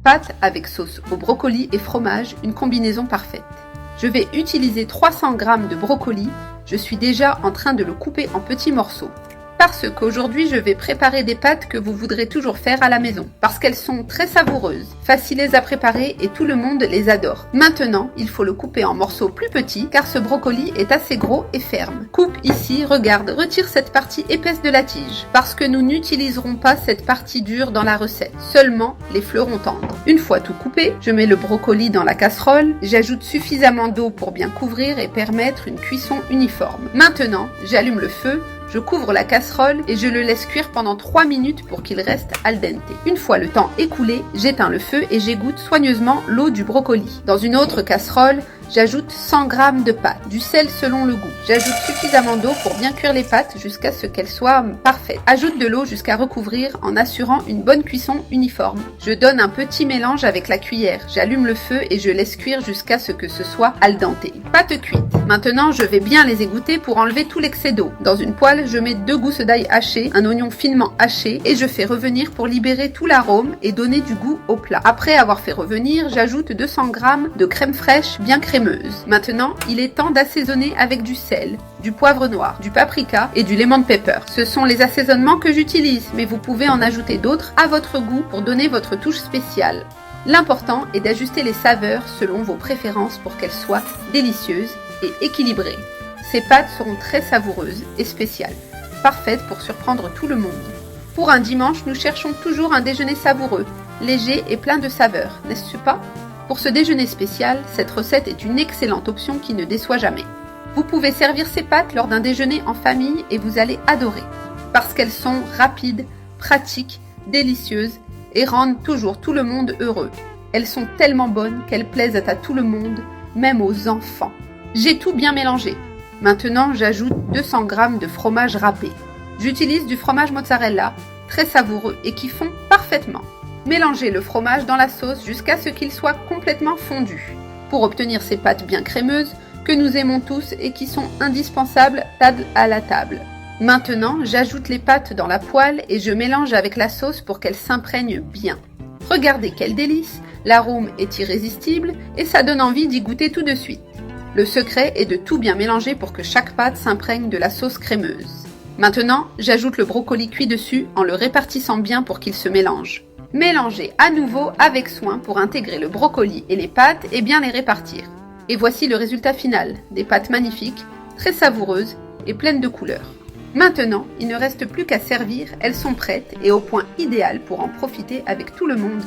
Pâtes avec sauce au brocoli et fromage, une combinaison parfaite. Je vais utiliser 300 g de brocoli, je suis déjà en train de le couper en petits morceaux. Parce qu'aujourd'hui je vais préparer des pâtes que vous voudrez toujours faire à la maison, parce qu'elles sont très savoureuses, faciles à préparer et tout le monde les adore. Maintenant, il faut le couper en morceaux plus petits, car ce brocoli est assez gros et ferme. Coupe ici, regarde, retire cette partie épaisse de la tige, parce que nous n'utiliserons pas cette partie dure dans la recette, seulement les fleurons tendres. Une fois tout coupé, je mets le brocoli dans la casserole, j'ajoute suffisamment d'eau pour bien couvrir et permettre une cuisson uniforme. Maintenant, j'allume le feu, je couvre la casserole et je le laisse cuire pendant 3 minutes pour qu'il reste al dente. Une fois le temps écoulé, j'éteins le feu et j'égoutte soigneusement l'eau du brocoli. Dans une autre casserole, j'ajoute 100 g de pâte, du sel selon le goût. J'ajoute suffisamment d'eau pour bien cuire les pâtes jusqu'à ce qu'elles soient parfaites. Ajoute de l'eau jusqu'à recouvrir en assurant une bonne cuisson uniforme. Je donne un petit mélange avec la cuillère. J'allume le feu et je laisse cuire jusqu'à ce que ce soit al dente. Pâtes cuites. Maintenant, je vais bien les égoutter pour enlever tout l'excès d'eau. Dans une poêle, je mets 2 gousses d'ail hachées, un oignon finement haché et je fais revenir pour libérer tout l'arôme et donner du goût au plat. Après avoir fait revenir, j'ajoute 200 g de crème fraîche bien crémeuse. Maintenant, il est temps d'assaisonner avec du sel, du poivre noir, du paprika et du lemon pepper. Ce sont les assaisonnements que j'utilise, mais vous pouvez en ajouter d'autres à votre goût pour donner votre touche spéciale. L'important est d'ajuster les saveurs selon vos préférences pour qu'elles soient délicieuses et équilibrées. Ces pâtes seront très savoureuses et spéciales, parfaites pour surprendre tout le monde. Pour un dimanche, nous cherchons toujours un déjeuner savoureux, léger et plein de saveurs, n'est-ce pas ? Pour ce déjeuner spécial, cette recette est une excellente option qui ne déçoit jamais. Vous pouvez servir ces pâtes lors d'un déjeuner en famille et vous allez adorer, parce qu'elles sont rapides, pratiques, délicieuses et rendent toujours tout le monde heureux. Elles sont tellement bonnes qu'elles plaisent à tout le monde, même aux enfants. J'ai tout bien mélangé. Maintenant, j'ajoute 200 g de fromage râpé. J'utilise du fromage mozzarella, très savoureux et qui fond parfaitement. Mélangez le fromage dans la sauce jusqu'à ce qu'il soit complètement fondu. Pour obtenir ces pâtes bien crémeuses, que nous aimons tous et qui sont indispensables à la table. Maintenant, j'ajoute les pâtes dans la poêle et je mélange avec la sauce pour qu'elles s'imprègnent bien. Regardez quel délice, l'arôme est irrésistible et ça donne envie d'y goûter tout de suite. Le secret est de tout bien mélanger pour que chaque pâte s'imprègne de la sauce crémeuse. Maintenant, j'ajoute le brocoli cuit dessus en le répartissant bien pour qu'il se mélange. Mélangez à nouveau avec soin pour intégrer le brocoli et les pâtes et bien les répartir. Et voici le résultat final, des pâtes magnifiques, très savoureuses et pleines de couleurs. Maintenant, il ne reste plus qu'à servir, elles sont prêtes et au point idéal pour en profiter avec tout le monde